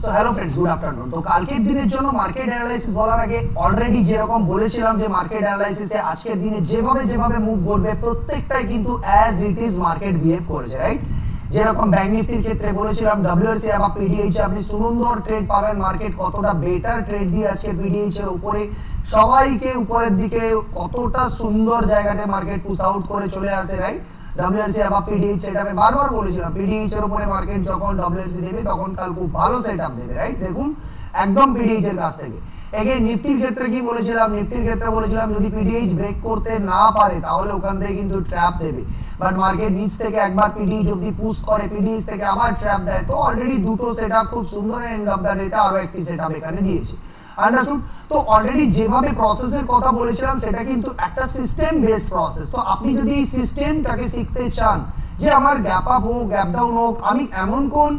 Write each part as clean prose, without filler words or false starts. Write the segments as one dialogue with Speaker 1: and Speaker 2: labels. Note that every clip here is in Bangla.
Speaker 1: So hello friends, good afternoon. তো কালকের দিনের জন্য মার্কেট অ্যানালাইসিস বলার আগে অলরেডি যেরকম বলেছিলাম যে মার্কেট অ্যানালাইসিসে আজকের দিনে যেভাবে মুভ করবে প্রত্যেকটাই কিন্তু as it is market behave করেছে, রাইট? যেরকম ব্যাংক নিফটির ক্ষেত্রে বলেছিলাম ডব্লিউআরসি বা পিডিএইচ আপনি সুন্দর ট্রেড পাবেন, মার্কেট কতটা বেটার ট্রেড দিয়ে আজকে পিডিএইচ এর উপরে সবাইকে উপরের দিকে কতটা সুন্দর জায়গাতে মার্কেট পুশ আউট করে চলে আসে, রাইট? ডব্লিউআরসি বা পিডিএইচ সেটা আমি বারবার বলেছিলাম, পিডিএইচ এর উপরে মার্কেট যখন ডব্লিউআরসি দেবে তখন কাল খুব ভালো সেটআপ দেবে, রাইট? দেখুন একদম পিডিএইচ এর কাছ থেকে। এগেইন নিফটির ক্ষেত্রে কি বলেছিলাম, নিফটির ক্ষেত্রে বলেছিলাম যদি পিডিএইচ ব্রেক করতে না পারে তাহলে ওখান থেকে কিন্তু ট্র্যাপ দেবে, বাট মার্কেট নিচ থেকে একবার পিডিএইচ অবধি পুশ করে, পিডিএইচ থেকে আবার ট্র্যাপ দেয়। তো অলরেডি দুটো সেটআপ খুব সুন্দর, এন্ড অফ দ্য ডেতে আরো একটি সেটআপ এখানে দিয়েছে, আন্ডারস্টুড? তো অলরেডি যেভাবে প্রসেসের কথা বলেছিলাম সেটা কিন্তু একটা সিস্টেম বেসড প্রসেস। তো আপনি যদি এই সিস্টেমটাকে শিখতে চান যে আমার গ্যাপ আপ হোক গ্যাপ ডাউন হোক, আমি এমন কোন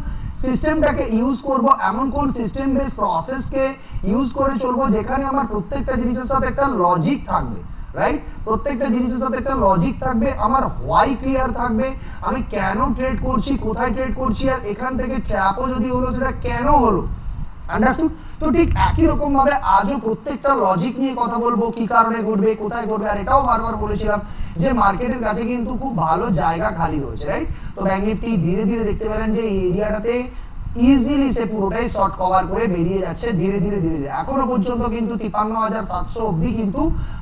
Speaker 1: সিস্টেমটাকে ইউজ করব, এমন কোন সিস্টেম বেসড প্রসেসকে ইউজ করে চলবো যেখানে আমার প্রত্যেকটা জিনিসের সাথে একটা লজিক থাকবে, রাইট? প্রত্যেকটা জিনিসের সাথে একটা লজিক থাকবে, আমার হোয়াই ক্লিয়ার থাকবে, আমি কেন ট্রেড করছি, কোথায় ট্রেড করছি, আর এখান থেকে ট্র্যাপও যদি হলো সেটা কেন হলো, আন্ডারস্টুড? তো ঠিক একই রকম ভাবে আজও প্রত্যেকটা লজিক নিয়ে কথা বলবো, কি কারণে ঘটবে, কোথায় ঘটবে। আর এটাও বারবার বলেছিলাম যে মার্কেটের কাছে কিন্তু খুব ভালো জায়গা খালি রয়েছে, রাইট? তো ব্যাংক নিফটি ধীরে ধীরে দেখতে পেলেন যে এই এরিয়াটাতে ইজিলি সে পুরোটাই শর্ট কভার করে বেরিয়ে যাচ্ছে ধীরে ধীরে। এখনো পর্যন্ত কিন্তু 53,700 অবধি কিন্তু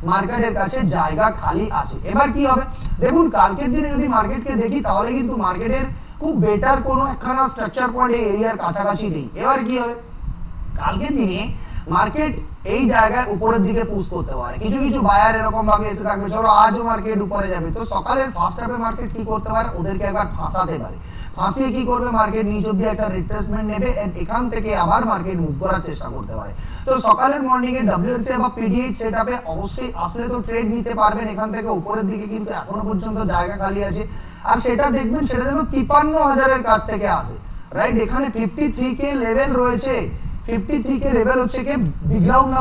Speaker 1: মার্কেটের কাছে জায়গা খালি আছে। এবার কি হবে দেখুন, কালকের দিনে যদি মার্কেটকে দেখি তাহলে কিন্তু মার্কেটের খুব বেটার কোনো একখানা স্ট্রাকচার পয়েন্ট এই এরিয়ার কাছাকাছি নেই। এবার কি হবে, কালকের দিনে মার্কেট এই জায়গায় উপরের দিকে পুশ করতে পারে, কিছু কিছু বায়ার এরকম ভাবে এসে থাকবে চলো আজও মার্কেট উপরে যাবে, তো সকালের ফার্স্ট হাফে মার্কেট কি করতে পারে, ওদেরকে একবার ফাঁসাতে পারে, ফাঁসিয়ে কি করবে মার্কেট নিচ অব্দি একটা রিট্রেসমেন্ট নেবে, এন্ড এখান থেকে আবার মার্কেট মুভ করার চেষ্টা করতে পারে। তো সকালের মর্নিং এ ডব্লিউএসসি বা পিডিএইচ সেটআপে অবশ্যই আসলে তো ট্রেড নিতে পারবেন এখান থেকে উপরের দিকে, কিন্তু এখনো পর্যন্ত জায়গা খালি আছে। আর সেটা দেখবেন সেটা যেন 53,000 এর কাছ থেকে আসে, রাইট? এখানে 53 কে লেভেল রয়েছে, 53 কে লেভেল হচ্ছে কি বিগ রাউন্ড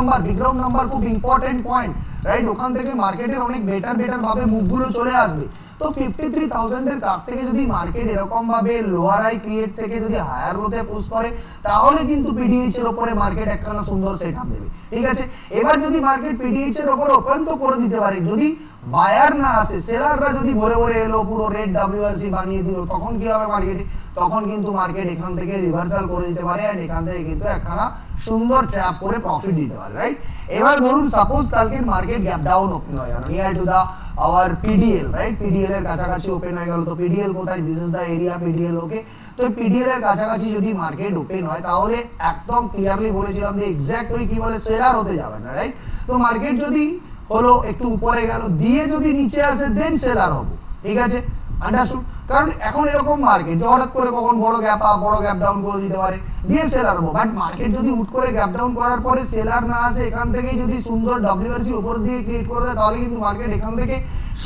Speaker 1: নাম্বার খুব ইম্পর্টেন্ট পয়েন্ট, রাইট? ওখান থেকে মার্কেটের অনেক বেটার ভাবে মুভগুলো চলে আসবে। তো 53,000 এর কাছ থেকে যদি মার্কেট এরকম ভাবে লোয়ার হাই ক্রিয়েট থেকে যদি হায়ার লোতে পুশ করে তাহলে কিন্তু পিডিএইচ এর উপরে মার্কেট একখানা সুন্দর সেটআপ দেবে, ঠিক আছে? এবার যদি মার্কেট পিডিএইচ এর উপর ওপেন তো করে দিতে পারে, যদি বায়ার না আসে, সেলাররা যদি ভরে ভরে এলো পুরো রেড ডব্লিউআরসি বানিয়ে দিল, তখন কি হবে মার্কেটে, তখন কিন্তু মার্কেট এখান থেকে রিভার্সাল করে দিতে পারে, আর এখান থেকে কিন্তু একখানা সুন্দর ট্র্যাপ করে প্রফিট দিতে পারে, রাইট? এবার ধরুন সাপোজ কালকের মার্কেট গ্যাপ ডাউন ওপেন হয়ে গেল near to the our PDL, right? PDL এর কাছাকাছি ওপেন হয়ে গেল। তো পিডিএল কোথায়, this is the area PDL, okay? তো পিডিএল এর কাছাকাছি যদি মার্কেট ওপেন হয় তাহলে একদম ক্লিয়ারলি বলেছিলাম যে এক্স্যাক্ট ওই কি বলে সেলার হতে যাবে না, রাইট? তো মার্কেট যদি হলো একটু উপরে গেল দিয়ে যদি নিচে আসে দেন সেলার হবো, ঠিক আছে? আন্ডারস্টুড? কারণ এখন এরকম মার্কেট যে হঠাৎ করে কখন বড় গ্যাপ আপ বড় গ্যাপ ডাউন করে দিতে পারে, দিয়ে সেলার হবো। বাট মার্কেট যদি উঠ করে গ্যাপ ডাউন করার পরে সেলার না আসে, এখান থেকেই যদি সুন্দর ডব্লিউআরসি উপর দিয়ে ক্রিয়েট করে দেয় তাহলে কিন্তু মার্কেট এখান থেকে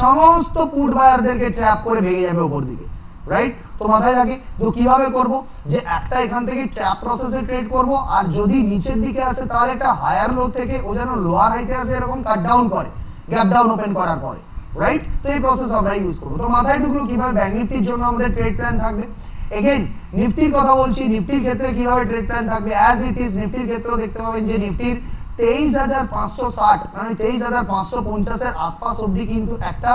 Speaker 1: সমস্ত পুট বায়ারদেরকে ট্র্যাপ করে ভেঙে যাবে উপর দিকে, রাইট? তো মাথায় রাখি তো কিভাবে করব, যে একটা এখান থেকে ট্র্যাপ প্রসেসে ট্রেড করব, আর যদি নিচের দিকে আসে তাহলে একটা হায়ার লো থেকে ও যেন লোয়ার হাইতে আসে এরকম কাট ডাউন করে গ্যাপ ডাউন ওপেন করার পরে, রাইট? তো এই প্রসেস আমরা ইউজ করব। তো মাথায় ঢুকলো কিভাবে ব্যাংক নিফটির জন্য আমাদের ট্রেড প্ল্যান থাকবে। এগেইন নিফটির কথা বলছি, নিফটির ক্ষেত্রে কিভাবে ট্রেড প্ল্যান থাকবে অ্যাজ ইট ইজ। নিফটির ক্ষেত্রেও দেখতে পাবেন যে নিফটির 23,560 মানে 23,550 এর আশপাশ অবধি কিন্তু একটা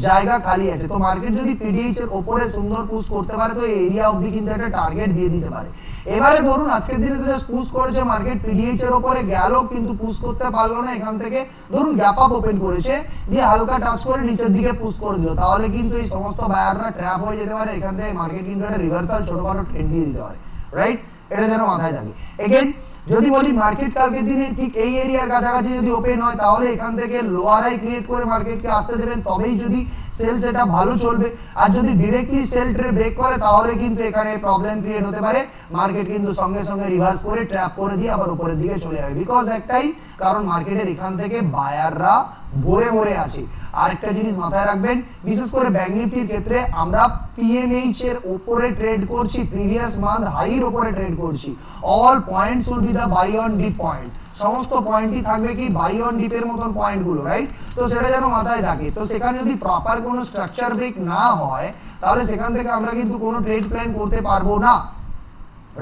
Speaker 1: জায়গা খালি আছে। তো মার্কেট যদি পিডিএইচ এর উপরে সুন্দর পুশ করতে পারে তো এই এরিয়া অবধি কিন্তু একটা টার্গেট দিয়ে দিতে পারে। এবারে ধরুন আজকের দিনে তো জাস্ট পুশ করেছে মার্কেট, পিডিএইচ এর উপরে গেল কিন্তু পুশ করতে পারলো না, এখান থেকে ধরুন গ্যাপ আপ ওপেন করেছে দিয়ে হালকা টাচ করে নিচের দিকে পুশ করে দিল, তাহলে কিন্তু এই সমস্ত বায়াররা ট্র্যাপ হয়ে যেতে পারে, এখান থেকে মার্কেট কিন্তু একটা রিভার্সাল ছোটখাটো ট্রেন্ড দিয়ে দিতে পারে, রাইট? এটা যেন মাথায় থাকে। এগেইন যদি বলি মার্কেট কালকের দিনে ঠিক এই এরিয়ার কাছাকাছি যদি ওপেন হয় তাহলে এখান থেকে লোয়ার হাই ক্রিয়েট করে মার্কেটকে আসতে দেবেন, তবেই যদি সেল সেটা ভালো চলবে। আর যদি ডিরেক্টলি সেল ট্রেড ব্রেক করে তাহলে কিন্তু এখানে প্রবলেম ক্রিয়েট হতে পারে, মার্কেট কিন্তু সঙ্গে সঙ্গে রিভার্স করে ট্র্যাপ করে দিয়ে আবার উপরের দিকে চলে যাবে। বিকজ একটাই কারণ, মার্কেটের এখান থেকে বায়াররা ভরে আছে। আরেকটা জিনিস মাথায় রাখবেন, বিশেষ করে ব্যাংক নিফটির ক্ষেত্রে আমরা পিএমএইচ এর উপরে ট্রেড করছি, প্রিভিয়াস মান্থ হাইর উপরে ট্রেড করছি। All points will be the buy on dip point, সমস্ত পয়েন্টই থাকবে কি বাই অন ডিপের মতন পয়েন্টগুলো, রাইট? তো সেটা যেন মাথায় থাকে। তো সেখানে যদি প্রপার কোনো স্ট্রাকচার ব্রেক না হয় তাহলে সেখান থেকে আমরা কিন্তু কোনো ট্রেড প্ল্যান করতে পারবো না,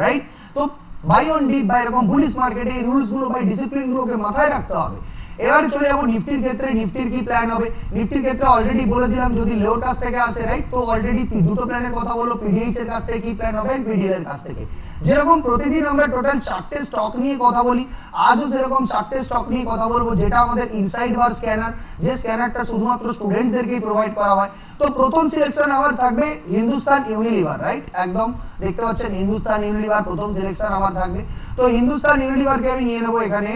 Speaker 1: রাইট? তো বাই অন ডিপ বা এরকম বুলিশ মার্কেটে এই রুলস গুলো বা ডিসিপ্লিন গুলোকে মাথায় রাখতে হবে। এবারে চলে যাবো নিফটির ক্ষেত্রে। নিফটির কি প্ল্যান হবে? নিফটির ক্ষেত্রে অলরেডি বলে দিলাম যদি লোর কাছ থেকে আসে, রাইট, তো অলরেডি দুটো প্ল্যানের কথা বললো, পিডিএইচ এর কাছ থেকে কি প্ল্যান হবে, পিডিএল এর কাছ থেকে। যেরকম প্রতিদিন আমরা টোটাল 4টে স্টক নিয়ে কথা বলি, আজও সেরকম 4টে স্টক নিয়ে কথা বলবো, যেটা আমাদের ইনসাইড বার স্ক্যানার, যে স্ক্যানারটা শুধুমাত্র স্টুডেন্টদেরকেই প্রোভাইড করা হয়। তো প্রথম সিলেকশন আমার থাকবে হিন্দুস্তান ইউনিলিভার, রাইট, একদম দেখতে পাচ্ছেন হিন্দুস্তান ইউনিলিভার প্রথম সিলেকশন আমার থাকবে। তো হিন্দুস্তান ইউনিলিভারকে আমি নিয়ে নেবো এখানে।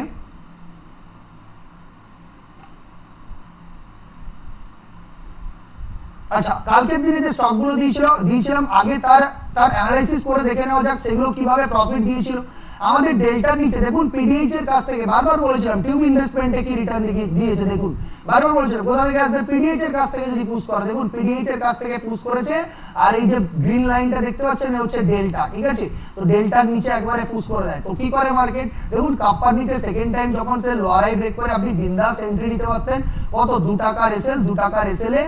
Speaker 1: আচ্ছা, কালকের দিনে যে স্টকগুলো দিয়েছিলাম আগে তার অ্যানালাইসিস করে দেখে নেওয়া যাক সেগুলো কিভাবে প্রফিট দিয়েছিল। আমাদের ডেল্টার নিচে দেখুন পিডিএইচ এর কাছ থেকে বারবার বলেছিলাম টিউব ইনভেস্টমেন্টে কি রিটার্ন দিয়েছে, দেখুন বারবার বলেছিলাম কোথা থেকে আসবে, পিডিএইচ এর কাছ থেকে যদি পুশ করে, দেখুন পিডিএইচ এর কাছ থেকে পুশ করেছে, আর এই যে গ্রিন লাইনটা দেখতে পাচ্ছেন হচ্ছে ডেল্টা, ঠিক আছে, তো ডেল্টার নিচে একবারে পুশ করে দেয়। তো কি করে মার্কেট, দেখুন কাপ্পার নিচে সেকেন্ড টাইম যখন সে লোয়ার হাই ব্রেক করে আপনি বিন্দাস এন্ট্রি নিতে পারতেন, কত 2 টাকার এসএল, 2 টাকার SL A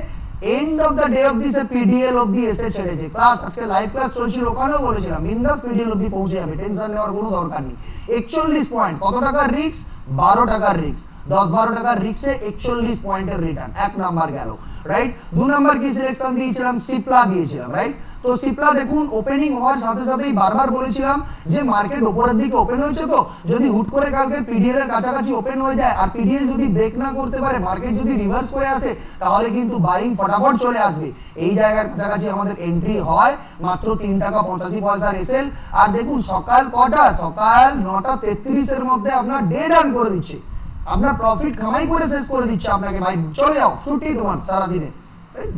Speaker 1: end of the day অবধি সে পিডিএল অবধি এসে ছেড়েছে। ক্লাস আজকে লাইভ ক্লাস চলছিল, ওখানেও বলেছিলাম বিন্দাস পিডিএল অবধি পৌঁছে যাবে, টেনশন নেওয়ার কোনো দরকার নেই। 41 পয়েন্ট, কত টাকার রিস্ক, 12 টাকার রিস্ক, 10-12 টাকার রিস্কে 41 পয়েন্টের রিটার্ন, এক নাম্বার গেল, রাইট। 2 নাম্বার কি সিলেকশন দিয়েছিলাম, সিপ্লা দিয়েছিলাম, রাইট। তো সিপ্লা দেখুন ওপেনিং হওয়ার সাথে সাথেই বারবার বলেছিলাম যে মার্কেট উপরের দিকে ওপেন হয়েছে, তো যদি হুট করে কালকে পিডিএল এর কাছাকাছি ওপেন হয়ে যায় আর পিডিএল যদি ব্রেক না করতে পারে, মার্কেট যদি রিভার্স করে আসে, তাহলে কিন্তু বাইং ফটাফট চলে আসবে। এই জায়গার কাছাকাছি আমাদের এন্ট্রি হয় মাত্র 3 টাকা 85 পয়সার এসএল। আর দেখুন সকাল কটা, সকাল 9:33 এর মধ্যে আপনার ডে রান করে দিচ্ছে, আপনার প্রফিট কামাই করে শেষ করে দিচ্ছে আপনাকে, ভাই চলে যাও ছুটি তোমার সারা দিনে।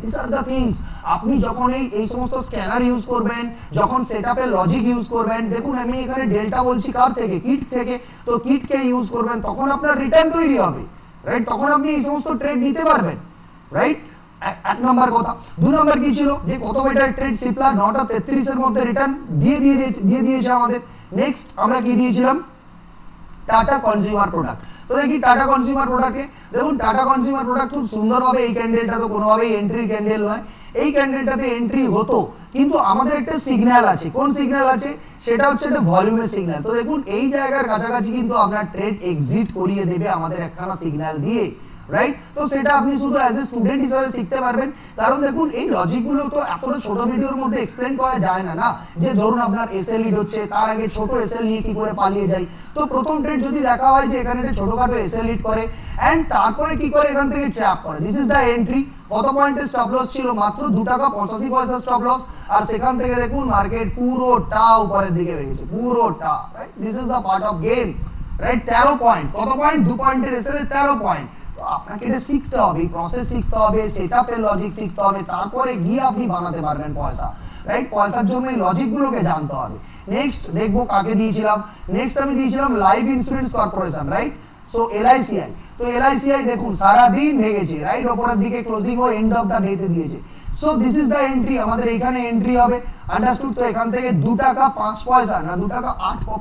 Speaker 1: These are the things, আপনি যখন এই সমস্ত স্ক্যানার ইউজ করবেন, যখন সেটআপে লজিক ইউজ করবেন, দেখুন আমি এখানে ডেল্টা বলছি কার থেকে, কিট থেকে, তো কিটকে ইউজ করবেন তখন আপনার রিটার্ন তৈরি হবে, রাইট, তখন আপনি এই সমস্ত ট্রেড নিতে পারবেন, রাইট। এক নাম্বার কথা। 2 নাম্বার কি ছিল, যে কত বেটার ট্রেড সিপ্লা 9:33 এর মধ্যে রিটার্ন দিয়ে দিয়েছে আমাদের। নেক্সট আমরা কি দিয়েছিলাম, টাটা কনজিউমার প্রোডাক্ট। তো দেখি টাটা কনজিউমার প্রোডাক্টে, দেখুন টাটা কনজিউমার প্রোডাক্ট খুব সুন্দরভাবে, এই ক্যান্ডেলটা তো কোনোভাবেই এন্ট্রি ক্যান্ডেল নয়, এই ক্যান্ডেলটাতে এন্ট্রি হতো, কিন্তু আমাদের একটা সিগন্যাল আছে, কোন সিগন্যাল আছে, সেটা হচ্ছে একটা ভলিউমের সিগন্যাল। তো দেখুন এই জায়গার কাছাকাছি কিন্তু আপনার ট্রেড এক্সিট করিয়ে দেবে আমাদের একখানা সিগন্যাল দিয়ে, রাইট। তো সেটা আপনি শুধু অ্যাজ এ স্টুডেন্ট হিসেবে শিখতে পারবেন, কারণ দেখুন এই লজিকগুলো তো এতটা ছোট ভিডিওর মধ্যে এক্সপ্লেন করা যায় না, না, যে ধরুন আপনার এসএল লিড হচ্ছে, তার আগে ছোট এসএল নিয়ে কি করে পালিয়ে যায়। তো প্রথম ট্রেড যদি দেখা হয় যে এখানে একটা ছোটখাটো এসএল লিড করে এন্ড তারপরে কি করে এখান থেকে ট্র্যাপ করে, দিস ইজ দ্য এন্ট্রি। কত পয়েন্টের স্টপ লস ছিল, মাত্র 2 টাকা 85 পয়সা স্টপ লস, আর সেখান থেকে দেখুন মার্কেট পুরোটা উপরের দিকে বেরিয়েছে, পুরোটা, right, this is the part of game, right. 13 point, কত পয়েন্ট, 2 পয়েন্টের এসএল 13 পয়েন্ট। তো আপনাকে এটা শিখতে হবে, প্রসেস শিখতে হবে, সেটআপের লজিক শিখতে হবে, তারপরে গিয়ে আপনি বানাতে পারবেন পয়সা, রাইট। পয়সার জন্য এই লজিকগুলোকে জানতে হবে। নেক্সট দেখবো কাকে দিয়েছিলাম, নেক্সট আমি দিয়েছিলাম life insurance corporation, right. So এলআইসিআই, তো এলআইসিআই দেখুন সারা দিন ভেঙেছে, রাইট, উপরের দিকে ক্লোজিং ও এন্ড অফ দা ডে তে দিয়েছে। So this is the entry, আমাদের এখানে এন্ট্রি হবে, আন্ডারস্টুড। তো এখান থেকে 2 টাকা 5 পয়সা না 2 টাকা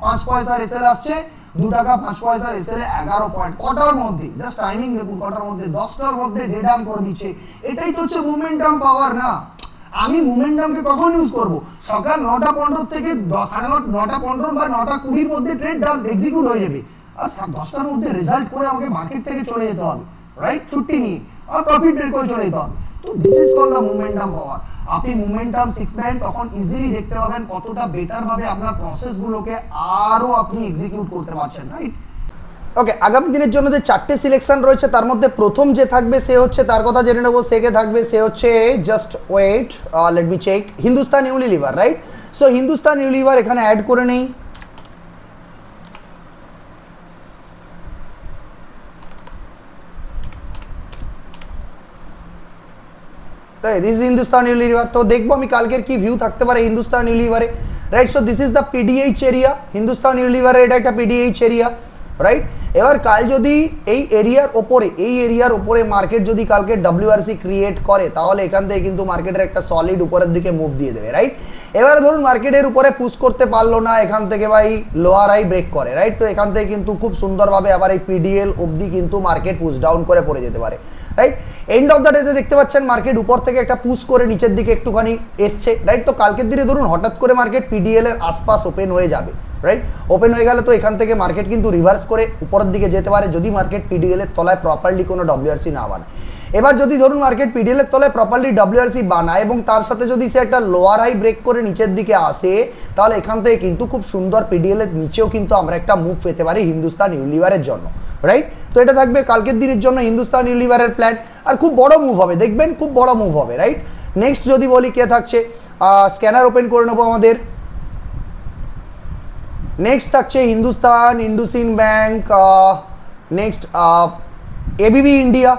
Speaker 1: 5 পয়সার এসএল আসছে, 2 টাকা 5 পয়সার এসএল 11 পয়েন্ট, কটার মধ্যে, জাস্ট টাইমিং দেখুন কটার মধ্যে, 10টার মধ্যে ডে ডাউন করে দিচ্ছে। এটাই তো হচ্ছে মোমেন্টাম পাওয়ার, না। আমি মোমেন্টামকে কখন ইউজ করব, সকাল 9:15 থেকে 9:15 বা 9:20 মধ্যে ট্রেড ডাউন এক্সিকিউট হয়ে যাবে, আর 10টার মধ্যে রেজাল্ট করে আমাকে মার্কেট থেকে চলে যেতে হবে, রাইট, ছুটি নিয়ে, আর প্রফিট বের করে চলে যেতে হবে। তো this is called the momentum power. আপনি মোমেন্টাম শিখবেন তখন ইজিলি দেখতে পাবেন কতটা বেটার ভাবে আপনার প্রসেসগুলোকে আরো আপনি এক্সিকিউট করতে পারছেন, রাইট। ওকে, আগামী দিনের জন্য যে 4টে সিলেকশন রয়েছে তার মধ্যে প্রথম যে থাকবে সে হচ্ছে, তার কথা জেনে নেবো, সে কে থাকবে, সে হচ্ছে, just wait, let me check, Hindustan Unilever, right. So Hindustan Unilever এখানে অ্যাড করে নেই, দিস ইজ হিন্দুস্তান ইউনিলিভার। তো দেখবো আমি কালকের কি ভিউ থাকতে পারে হিন্দুস্তান ইউনিলিভারে, right. So this is the PDH area, Hindustan ইউনিলিভারের এটা একটা পিডিএইচ এরিয়া, রাইট। এবার কাল যদি এই এরিয়ার ওপরে মার্কেট যদি কালকে ডব্লিউআরসি ক্রিয়েট করে, তাহলে এখান থেকে কিন্তু মার্কেটের একটা সলিড উপরের দিকে মুভ দিয়ে দেবে, রাইট। এবার ধরুন মার্কেটের উপরে পুশ করতে পারলো না, এখান থেকে ভাই লোয়ার হাই ব্রেক করে, রাইট। তো এখান থেকে কিন্তু খুব সুন্দরভাবে আবার এই পিডিএল অবধি কিন্তু মার্কেট পুশ ডাউন করে পড়ে যেতে পারে, রাইট। এন্ড অফ দ্য ডেতে দেখতে পাচ্ছেন মার্কেট উপর থেকে একটা পুশ করে নিচের দিকে একটুখানি এসছে, রাইট। তো কালকের দিনে ধরুন হঠাৎ করে মার্কেট পিডিএল এর আশপাশ ওপেন হয়ে যাবে, রাইট। ওপেন হয়ে গেলে তো এখান থেকে মার্কেট কিন্তু রিভার্স করে উপরের দিকে যেতে পারে যদি মার্কেট পিডিএল এর তলায় প্রপারলি কোনো ডব্লিউআরসি না বানায়। এবার যদি ধরুন মার্কেট পিডিএল এর তলায় প্রপারলি ডব্লিউআরসি বানায় এবং তার সাথে যদি সে একটা লোয়ার হাই ব্রেক করে নিচের দিকে আসে, তাহলে এখান থেকে কিন্তু খুব সুন্দর পিডিএল এর নিচেও কিন্তু আমরা একটা মুভ পেতে পারি হিন্দুস্তান ইউনিলিভারের জন্য, রাইট। তো এটা থাকবে কালকের দিনের জন্য হিন্দুস্তান ইউনিলিভারের প্ল্যান, আর খুব বড় মুভ হবে, দেখবেন খুব বড় মুভ হবে, রাইট। নেক্সট যদি বলি কে থাকছে, স্ক্যানার ওপেন করে নেবো আমাদের। নেক্সট থাকছে Hindustan IndusInd bank, next ABB India.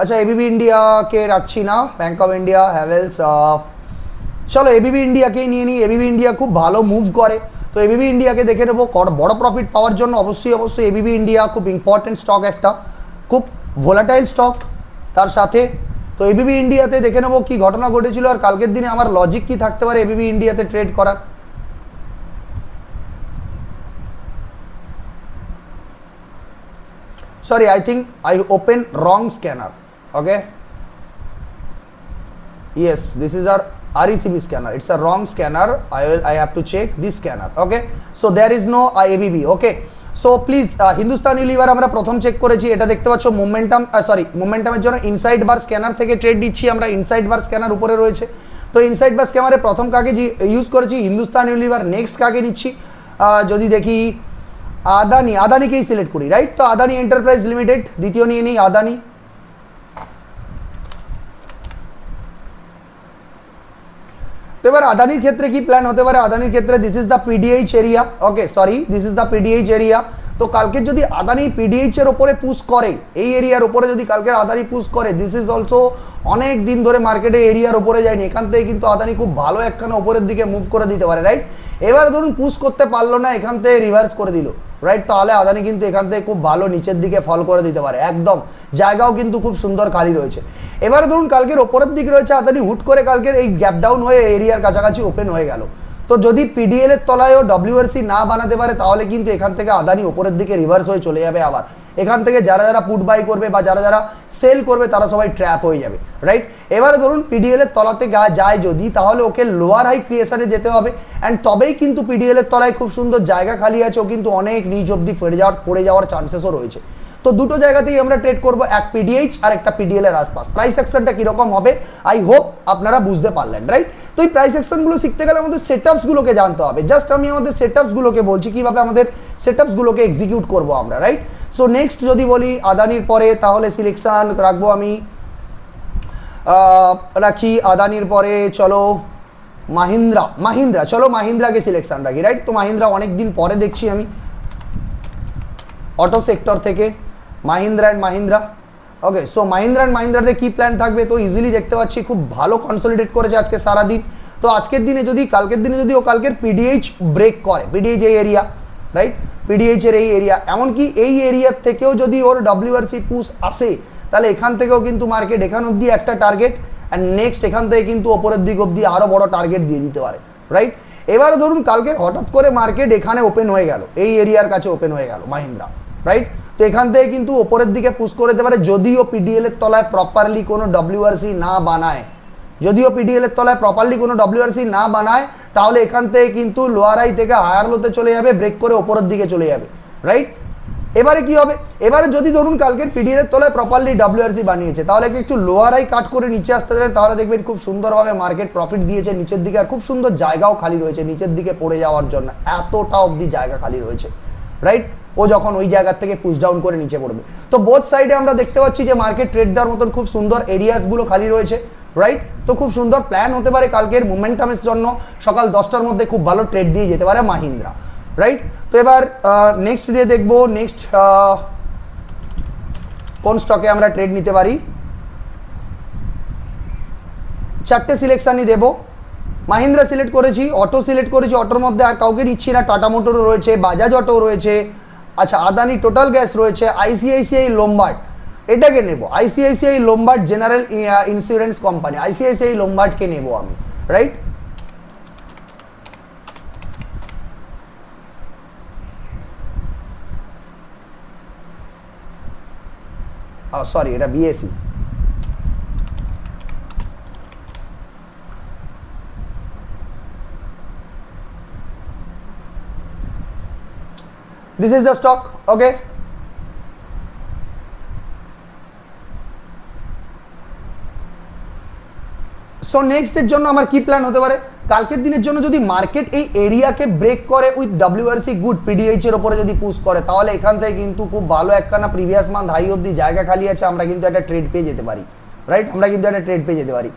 Speaker 1: আচ্ছা এবিবি ইন্ডিয়াকে রাখছি না, ব্যাংক অফ ইন্ডিয়া, হ্যাভেলস, চলো এবিবি ইন্ডিয়াকেই নিয়ে নিই। এবিবি ইন্ডিয়া খুব ভালো মুভ করে, তো এবিবি ইন্ডিয়াকে দেখে নেবো। বড় প্রফিট পাওয়ার জন্য অবশ্যই এবিবি ইন্ডিয়া খুব ইম্পর্টেন্ট স্টক, একটা খুব ভোলাটাইল স্টক তার সাথে। তো এবিবি ইন্ডিয়াতে দেখে নেবো কি ঘটনা ঘটেছিল আর কালকের দিনে আমার লজিক কি থাকতে পারে এবিবি ইন্ডিয়াতে ট্রেড করার। Sorry, I think I opened wrong scanner. Okay. Yes, this is our RECB scanner. It's a wrong scanner. I have to check this scanner. Okay. So there is no IABB. Okay. So please, Hindustan Unilever আমরা প্রথম চেক করেছি, এটা দেখতে পাচ্ছ মোমেন্টাম, মোমেন্টামের জন্য ইনসাইড বার স্ক্যানার থেকে ট্রেড দিচ্ছি আমরা। ইনসাইড বার স্ক্যানার উপরে রয়েছে, তো ইনসাইড বার স্ক্যানারে প্রথম কাকে ইউজ করেছি হিন্দুস্তান ইউনিলিভার। নেক্সট কাকে নিচ্ছি যদি দেখি আদানিকেই সিলেক্ট করি, রাইট। তো আদানি এন্টারপ্রাইজ লিমিটেড দ্বিতীয় নিয়ে নিই আদানি। তো এবার আদানির ক্ষেত্রে কি প্ল্যান হতে পারে, আদানির ক্ষেত্রে this is the PDH area. Okay sorry, this is the PDH area. তো কালকে যদি আদানি পিডিএইচ এর উপরে পুশ করে, এই এরিয়ার উপরে যদি কালকে আদানি পুশ করে, দিস ইজ অলসো অনেক দিন ধরে মার্কেটে এরিয়ার উপরে যায়নি, এখান থেকে কিন্তু আদানি খুব ভালো একখানা উপরের দিকে মুভ করে দিতে পারে, রাইট। এবার ধরুন পুশ করতে পারলো না, এখান থেকে রিভার্স করে দিল, রাইট। তাহলে আদানি কিন্তু এখান থেকে খুব ভালো নিচের দিকে ফল করে দিতে পারে, একদম জায়গাও কিন্তু খুব সুন্দর খালি রয়েছে। এবারে ধরুন কালকের ওপরের দিকে রয়েছে আদানি, হুট করে কালকের এই গ্যাপ ডাউন হয়ে এরিয়ার কাছাকাছি ওপেন হয়ে গেল। তো যদি পিডিএল এর তলায়ও ডব্লিউআরসি না বানাতে পারে, তাহলে কিন্তু এখান থেকে আদানি ওপরের দিকে রিভার্স হয়ে চলে যাবে আবার। এখান থেকে যারা যারা পুট বাই করবে বা যারা যারা সেল করবে তারা সবাই ট্র্যাপ হয়ে যাবে, রাইট। এবারে ধরুন পিডিএল এর তলাতে যায় যদি, তাহলে ওকে লোয়ার হাই ক্রিয়েশনে যেতে হবে, অ্যান্ড তবেই কিন্তু পিডিএল এর তলায় খুব সুন্দর জায়গা খালি আছে, ও কিন্তু অনেক নিচ অব্দি পড়ে যাওয়ার চান্সেসও রয়েছে। তো দুটো জায়গাতেই আমরা ট্রেড করবো, এক পিডিএইচ আর একটা পিডিএল এর আশপাশ। প্রাইস অ্যাকশনটা কিরকম হবে আই হোপ আপনারা বুঝতে পারলেন, রাইট। তো এই প্রাইস অ্যাকশনগুলো শিখতে গেলে আমাদের সেটআপসগুলোকে জানতে হবে। জাস্ট আমি আমাদের সেটআপসগুলোকে বলছি কিভাবে আমাদের সেটআপসগুলোকে এক্সিকিউট করবো আমরা, রাইট। সো নেক্সট যদি বলি আদানির পরে, তাহলে সিলেকশন রাখবো আমি, রাখি আদানির পরে চলো মাহিন্দ্রা, চলো মাহিন্দ্রাকে সিলেকশন রাখি, রাইট। তো মাহিন্দ্রা অনেক দিন পরে দেখছি আমি অটো সেক্টর থেকে Mahindra and Mahindra. Okay, so Mahindra and মাহিন্দ্রাতে কী প্ল্যান থাকবে, তো ইজিলি দেখতে পাচ্ছি খুব ভালো কনসলিডেট করেছে আজকে সারাদিন। তো আজকের দিনে যদি কালকের দিনে যদি ও কালকের পিডিএইচ ব্রেক করে, পিডিএইচ এই এরিয়া, রাইট, পিডিএইচের এই এরিয়া, এমনকি এই এরিয়ার থেকেও যদি ওর ডব্লিউআরসি পুশ আসে, তাহলে এখান থেকেও কিন্তু মার্কেট এখান অবধি একটা টার্গেট, অ্যান্ড নেক্সট এখান থেকে কিন্তু ওপরের দিক অবধি আরও বড় টার্গেট দিয়ে দিতে পারে, রাইট। এবারে ধরুন কালকে হঠাৎ করে মার্কেট এখানে ওপেন হয়ে গেল, এই এরিয়ার কাছে ওপেন হয়ে গেল মাহিন্দ্রা, রাইট। তো এখান থেকে কিন্তু ওপরের দিকে পুশ করে দিতে পারে যদিও পিডিএল এর তলায় প্রপারলি কোনো ডব্লিউআরসি না বানায়, যদিও পিডিএল এর তলায় প্রপারলি কোনো ডব্লিউআরসি না বানায়, তাহলে এখান থেকে কিন্তু লোয়ার হাই থেকে হায়ার লোতে চলে যাবে, ব্রেক করে ওপরের দিকে চলে যাবে, রাইট। এবারে কি হবে, এবারে যদি ধরুন কালকের পিডিএল এর তলায় প্রপারলি ডব্লিউআরসি বানিয়েছে, তাহলে একটু লোয়ার হাই কাট করে নিচে আসতে যাবে, তাহলে দেখবেন খুব সুন্দরভাবে মার্কেট প্রফিট দিয়েছে নিচের দিকে, আর খুব সুন্দর জায়গাও খালি রয়েছে নিচের দিকে পড়ে যাওয়ার জন্য, এতটা অবধি জায়গা খালি রয়েছে, রাইট। ও যখন ওই জায়গার থেকে পুশ ডাউন করে নিচে পড়বে, তো বোথ সাইডে আমরা দেখতে পাচ্ছি যে মার্কেট ট্রেড দেওয়ার মতন খুব সুন্দর এরিয়াসগুলো খালি রয়েছে, রাইট। তো খুব সুন্দর প্ল্যান হতে পারে কালকের মোমেন্টামের জন্য, সকাল 10টার মধ্যে খুব ভালো ট্রেড দিয়ে যেতে পারে মাহিন্দ্রা, রাইট। তো এবার নেক্সট ডে দেখবো, নেক্সট কোন স্টকে আমরা ট্রেড নিতে পারি। চারটে সিলেকশনই দেবো, মাহিন্দ্রা সিলেক্ট করেছি, অটো সিলেক্ট করেছি, অটোর মধ্যে আর কাউকে নিচ্ছি না, টাটা মোটরও রয়েছে, বাজাজ অটো রয়েছে, আচ্ছা আদানি টোটাল গ্যাস রয়েছে, আইসিআইসিআই লোম্বার্ড এটাকে নেব, ICICI Lombard general insurance company, ICICI লোম্বার্ডকে নেব আমি, রাইট। সরি এটা BAC, this is the stock. Okay, so next এর জন্য আমার কি প্ল্যান হতে পারে, কালকের দিনের জন্য যদি মার্কেট এই এরিয়াকে ব্রেক করে উইথ ডব্লিউআরসি গুড পিডিএইচ এর উপরে যদি পুশ করে, তাহলে এখান থেকে কিন্তু খুব ভালো একখানা প্রিভিয়াস মান্থ হাই অবধি জায়গা খালি আছে, আমরা কিন্তু একটা ট্রেড পেয়ে যেতে পারি, রাইট, আমরা কিন্তু একটা ট্রেড পেয়ে যেতে পারি।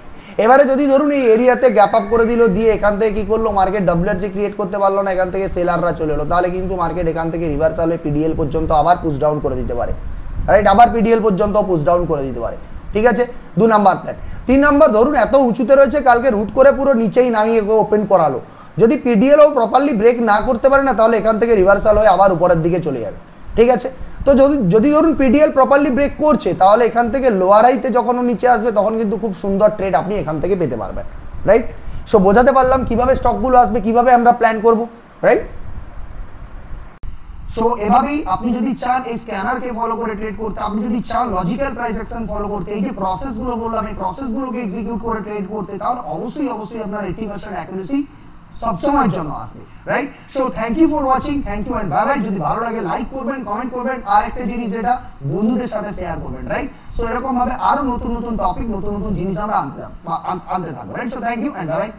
Speaker 1: এবারে যদি ধরুন এই এরিয়াতে গ্যাপ আপ করে দিল, দিয়ে এখান থেকে কি করলো মার্কেট ডব্লিউআরসি ক্রিয়েট করতে পারলো না, এখান থেকে সেলাররা চলে এলো, তাহলে কিন্তু মার্কেট এখান থেকে রিভার্সাল হয়ে পিডিএল পর্যন্ত আবার পুশ ডাউন করে দিতে পারে, রাইট, আবার পিডিএল পর্যন্ত পুশ ডাউন করে দিতে পারে। ঠিক আছে, 2 নাম্বার প্ল্যান। 3 নাম্বার, ধরুন এত উঁচুতে রয়েছে, কালকে রুট করে পুরো নিচেই নামিয়ে ওপেন করালো, যদি পিডিএলও প্রপারলি ব্রেক না করতে পারে না, তাহলে এখান থেকে রিভার্সাল হয়ে আবার উপরের দিকে চলে যাবে। ঠিক আছে, তো যদি ধরুন পিডিএল প্রপারলি ব্রেক করছে, তাহলে এখান থেকে লোয়ার হাইতে যখন নিচে আসবে, তখন কিন্তু খুব সুন্দর ট্রেড আপনি এখান থেকে পেতে পারবেন, রাইট। সো বোঝাতে পারলাম কিভাবে স্টকগুলো আসবে, কিভাবে আমরা প্ল্যান করব, রাইট। সো এভাবেই আপনি যদি চান এই স্ক্যানারকে ফলো করে ট্রেড করতে, আপনি যদি চান লজিক্যাল প্রাইস অ্যাকশন ফলো করতে, এই যে প্রসেসগুলো বললাম এই প্রসেসগুলোকে এক্সিকিউট করে ট্রেড করতে, তাহলে অবশ্যই আপনার 80% অ্যাকুরেসি সবসময়ের জন্য আসবে, right. So thank you for watching, thank you and bye bye. যদি ভালো লাগে লাইক করবেন, কমেন্ট করবেন, আর একটা জিনিস যেটা বন্ধুদের সাথে শেয়ার করবেন, রাইট। সো এরকম ভাবে আরো নতুন নতুন টপিক, নতুন নতুন জিনিস আমরা আনতে থাকবো, right. So thank you and bye by.